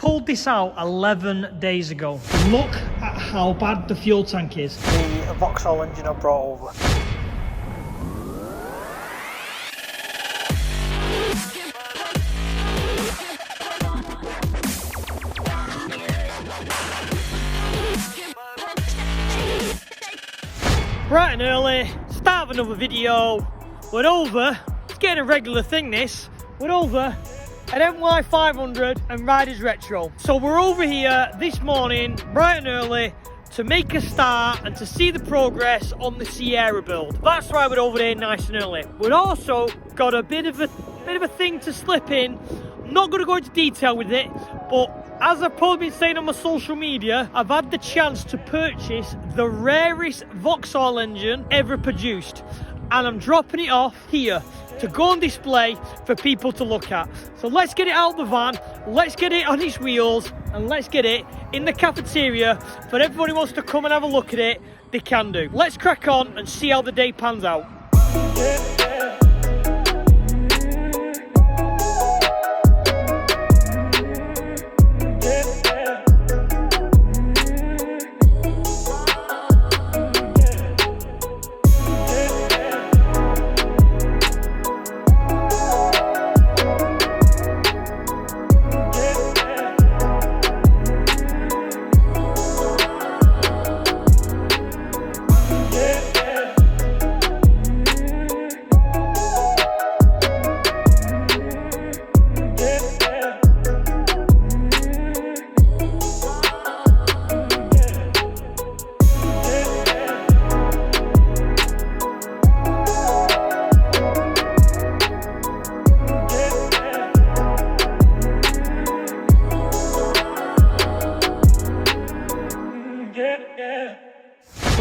Pulled this out 11 days ago. Look at how bad the fuel tank is. The Vauxhall engine I brought over. Bright and early, start of another video. We're over, it's getting a regular thing this, we're over at NY500 and Riders Retro. So we're over here this morning, bright and early, to make a start and to see the progress on the Sierra build. That's why we're over there nice and early. We've also got a bit of a thing to slip in. I'm not going to go into detail with it, but as I've probably been saying on my social media, I've had the chance to purchase the rarest Vauxhall engine ever produced. And I'm dropping it off here to go on display for people to look at. So let's get it out of the van, let's get it on its wheels, and let's get it in the cafeteria for everyone who wants to come and have a look at it, they can do. Let's crack on and see how the day pans out.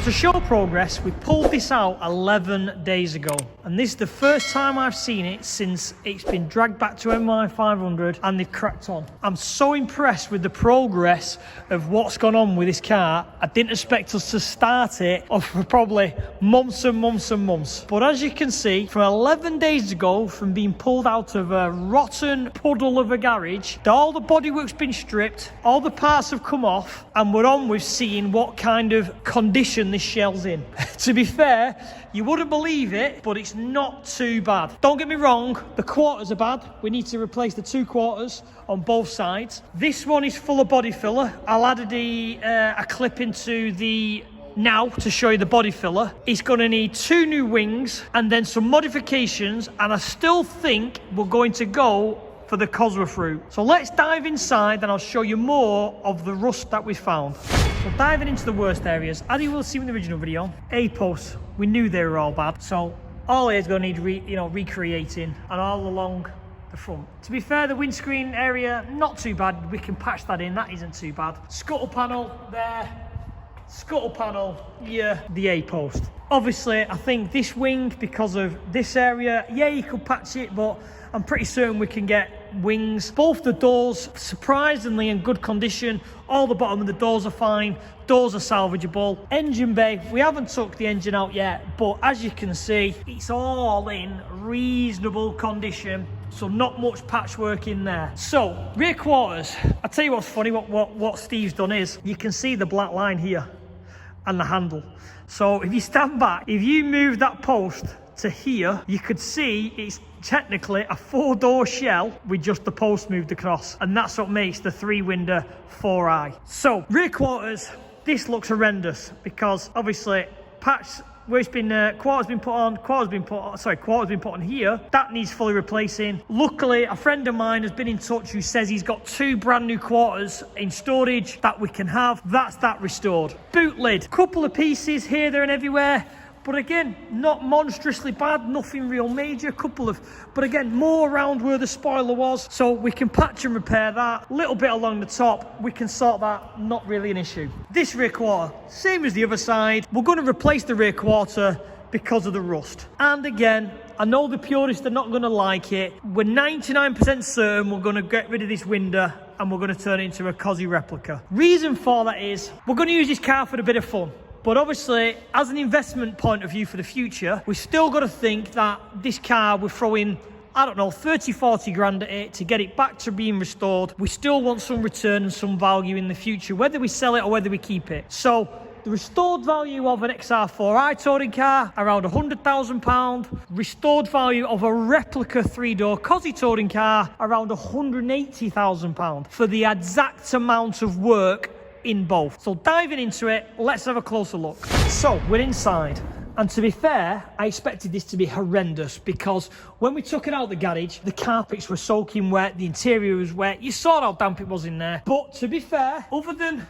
To show progress, we pulled this out 11 days ago, and this is the first time I've seen it since it's been dragged back to NY500 and they've cracked on. I'm so impressed with the progress of what's gone on with this car. I didn't expect us to start it for probably months and months and months. But as you can see, from 11 days ago, from being pulled out of a rotten puddle of a garage, all the bodywork's been stripped, all the parts have come off, and we're on with seeing what kind of condition this shell's in. To be fair, you wouldn't believe it, but it's not too bad. Don't get me wrong, the quarters are bad. We need to replace the 2 quarters on both sides. This one is full of body filler. I'll add a clip into the now to show you the body filler. It's going to need 2 new wings and then some modifications, and I still think we're going to go for the Cosworth route. So let's dive inside and I'll show you more of the rust that we found. So diving into the worst areas, as you will see in the original video, A-posts, we knew they were all bad. So all here is going to need recreating, and all along the front. To be fair, the windscreen area, not too bad. We can patch that in, that isn't too bad. Scuttle panel there, scuttle panel, yeah, the A-post. Obviously, I think this wing, because of this area, yeah, you could patch it, but I'm pretty certain we can get wings. Both the doors, surprisingly in good condition. All the bottom of the doors are fine. Doors are salvageable. Engine bay, we haven't took the engine out yet, but as you can see, it's all in reasonable condition. So not much patchwork in there. So, rear quarters. I'll tell you what's funny, what Steve's done is, you can see the black line here and the handle. So if you stand back, if you move that post to here, you could see it's technically a 4-door shell with just the post moved across, and that's what makes the 3-window 4i. So rear quarters, this looks horrendous because obviously patch where it's been quarters been put on here, that needs fully replacing. Luckily, a friend of mine has been in touch who says he's got 2 brand new quarters in storage that we can have. That's that restored. Boot lid, couple of pieces here, there and everywhere. But again, not monstrously bad, nothing real major, but again, more around where the spoiler was. So we can patch and repair that. A little bit along the top, we can sort that, not really an issue. This rear quarter, same as the other side. We're going to replace the rear quarter because of the rust. And again, I know the purists are not going to like it. We're 99% certain we're going to get rid of this window and we're going to turn it into a Cosworth Replica. Reason for that is, we're going to use this car for a bit of fun. But obviously, as an investment point of view for the future, we've still got to think that this car, we're throwing I don't know, 30, 40 grand at it to get it back to being restored. We still want some return and some value in the future, whether we sell it or whether we keep it. So the restored value of an XR4i touring car, around £100,000. Restored value of a replica 3-door Cosworth touring car, around £180,000 for the exact amount of work in both. So diving into it, let's have a closer look. So we're inside. And to be fair, I expected this to be horrendous because when we took it out of the garage, the carpets were soaking wet, the interior was wet. You saw how damp it was in there. But to be fair, other than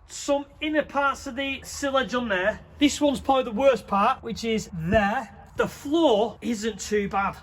some inner parts of the sillage on there, this one's probably the worst part, which is there. The floor isn't too bad.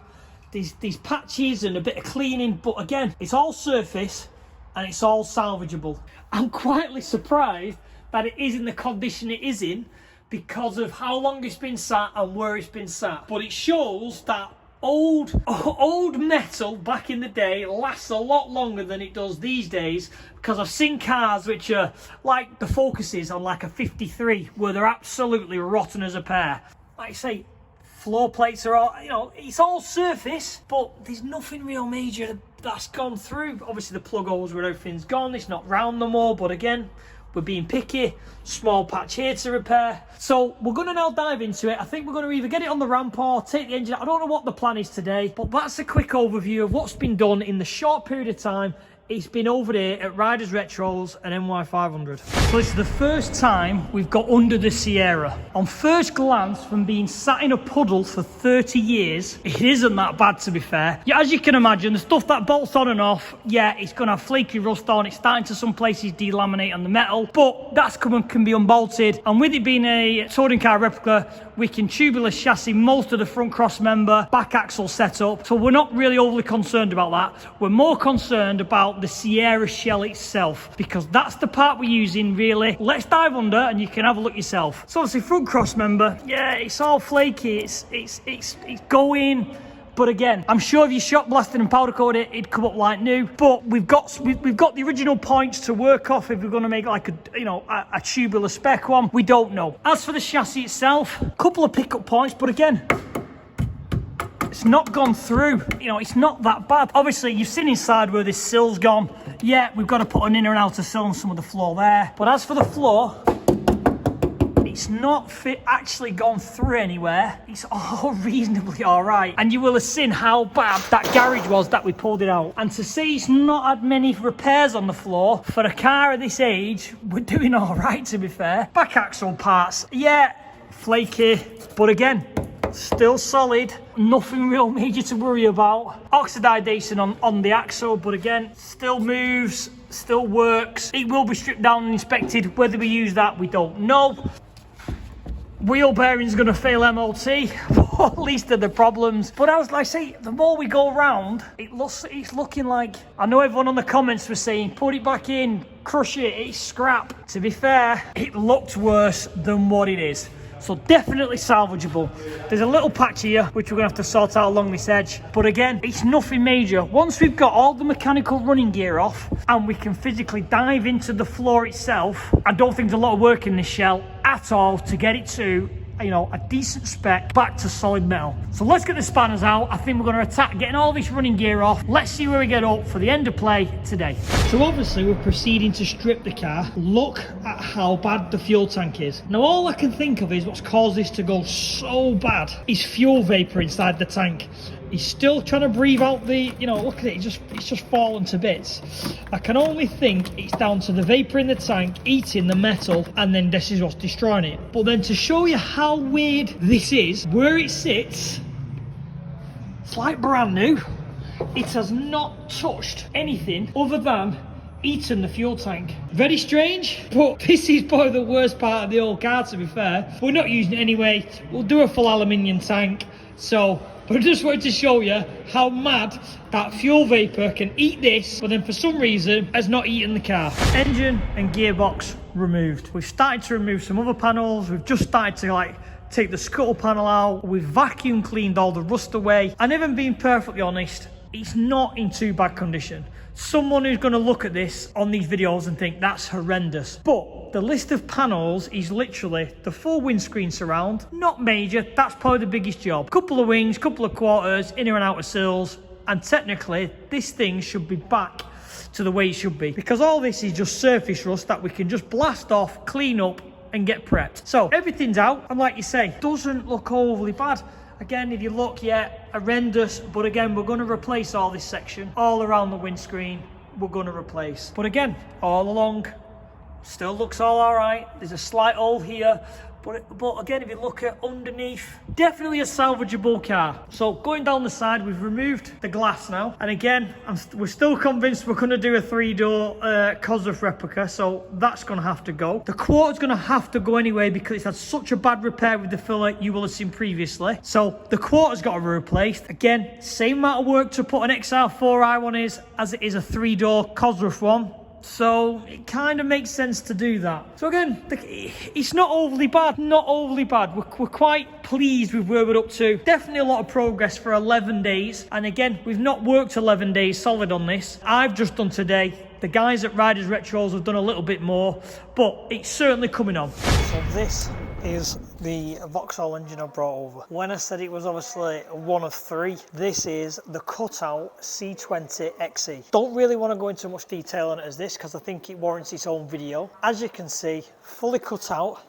These patches and a bit of cleaning, but again, it's all surface and it's all salvageable. I'm quietly surprised that it is in the condition it is in because of how long it's been sat and where it's been sat. But it shows that old metal back in the day lasts a lot longer than it does these days, because I've seen cars which are like the Focuses on like a 53 where they're absolutely rotten as a pair. Like I say, floor plates are all, you know, it's all surface, but there's nothing real major that's gone through. Obviously the plug holes where everything's gone, it's not round them all, but again, we're being picky. Small patch here to repair. So we're going to now dive into it. I think we're going to either get it on the ramp or take the engine out. I don't know what the plan is today, but that's a quick overview of what's been done in the short period of time it's been over here at Riders Retros and NY500. So this is the first time we've got under the Sierra. On first glance, from being sat in a puddle for 30 years, it isn't that bad, to be fair. Yeah, as you can imagine, the stuff that bolts on and off, yeah, it's going to have flaky rust on. It's starting to some places delaminate on the metal, but that's can be unbolted. And with it being a touring car replica, we can tubular chassis most of the front cross member, back axle setup. So we're not really overly concerned about that. We're more concerned about the Sierra shell itself, because that's the part we're using really. Let's dive under and you can have a look yourself. So obviously front cross member, yeah, it's all flaky, it's going. But again, I'm sure if you shot blasted and powder coated it, it'd come up like new. But we've got the original points to work off if we're going to make like a tubular spec one. We don't know. As for the chassis itself, a couple of pickup points, but again, it's not gone through. You know, it's not that bad. Obviously, you've seen inside where this sill's gone. Yeah, we've got to put an inner and outer sill on some of the floor there. But as for the floor, it's not actually gone through anywhere. It's all reasonably all right. And you will have seen how bad that garage was that we pulled it out. And to see it's not had many repairs on the floor, for a car of this age, we're doing all right, to be fair. Back axle parts, yeah, flaky, but again, still solid. Nothing real major to worry about. Oxidization on the axle, but again, still moves, still works. It will be stripped down and inspected. Whether we use that, we don't know. Wheel bearing's going to fail MOT, at least are the problems. But as I say, the more we go around, it's looking like, I know everyone on the comments was saying, put it back in, crush it, it's scrap. To be fair, it looked worse than what it is. So definitely salvageable. There's a little patch here, which we're going to have to sort out along this edge. But again, it's nothing major. Once we've got all the mechanical running gear off and we can physically dive into the floor itself, I don't think there's a lot of work in this shell at all to get it to, you know, a decent spec back to solid metal. So let's get the spanners out. I think we're going to attack getting all this running gear off. Let's see where we get up for the end of play today. So obviously we're proceeding to strip the car. Look at how bad the fuel tank is. Now all I can think of is what's caused this to go so bad is fuel vapor inside the tank. He's still trying to breathe out the, you know, look at it, it's just fallen to bits. I can only think it's down to the vapor in the tank eating the metal, and then this is what's destroying it. But then to show you how weird this is, where it sits, it's like brand new. It has not touched anything other than eaten the fuel tank. Very strange, but this is probably the worst part of the old car, to be fair. We're not using it anyway. We'll do a full aluminium tank. So I just wanted to show you how mad that fuel vapor can eat this, but then for some reason has not eaten the car. Engine and gearbox removed. We've started to remove some other panels. We've just started to take the scuttle panel out. We've vacuum cleaned all the rust away. And even being perfectly honest, it's not in too bad condition. Someone who's going to look at this on these videos and think that's horrendous. But the list of panels is literally the full windscreen surround, not major, that's probably the biggest job. Couple of wings, couple of quarters, inner and outer sills, and technically this thing should be back to the way it should be, because all this is just surface rust that we can just blast off, clean up and get prepped. So everything's out, and like you say, doesn't look overly bad. Again, if you look, yeah, horrendous, but again, we're going to replace all this section all around the windscreen. We're going to replace, but again, all along still looks all right. There's a slight hole here, but again, if you look at underneath, definitely a salvageable car. So going down the side, we've removed the glass now, and again, we're still convinced we're going to do a 3-door Cosworth Replica, so that's going to have to go. The quarter's going to have to go anyway because it's had such a bad repair with the filler you will have seen previously. So the quarter's got to be replaced. Again, same amount of work to put an XR4i one is as it is a 3-door Cosworth one. So it kind of makes sense to do that. So again, it's not overly bad, not overly bad. We're quite pleased with where we're up to. Definitely a lot of progress for 11 days. And again, we've not worked 11 days solid on this. I've just done today. The guys at Riders Retros have done a little bit more, but it's certainly coming on. So this is the Vauxhall engine I brought over. When I said it was obviously one of 3, this is the cutout C20 XE. Don't really want to go into much detail on it as this because I think it warrants its own video. As you can see, fully cut out.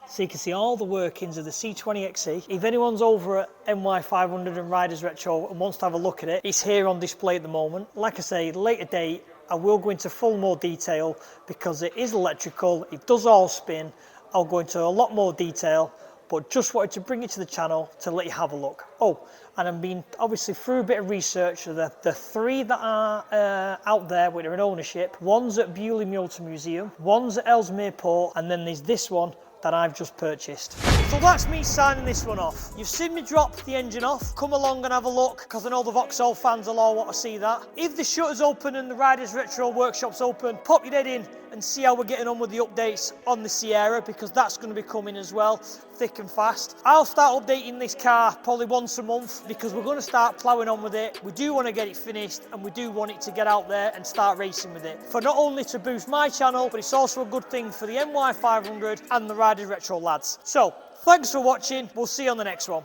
So you can see all the workings of the C20 XE. If anyone's over at NY500 and Riders Retro and wants to have a look at it, it's here on display at the moment. Like I say, later date, I will go into full more detail because it is electrical, it does all spin. I'll go into a lot more detail, but just wanted to bring it to the channel to let you have a look. Oh, and I've been obviously through a bit of research. The 3 that are out there with their ownership, one's at Bewley Multa Museum, one's at Ellesmere Port, and then there's this one that I've just purchased. So that's me signing this one off. You've seen me drop the engine off. Come along and have a look, because I know the Vauxhall fans will all want to see that. If the shutter's open and the Riders Retro workshop's open, pop your head in and see how we're getting on with the updates on the Sierra, because that's going to be coming as well, thick and fast. I'll start updating this car probably once a month because we're going to start ploughing on with it. We do want to get it finished and we do want it to get out there and start racing with it. For not only to boost my channel, but it's also a good thing for the NY500 and the Riders Retro lads. So, thanks for watching. We'll see you on the next one.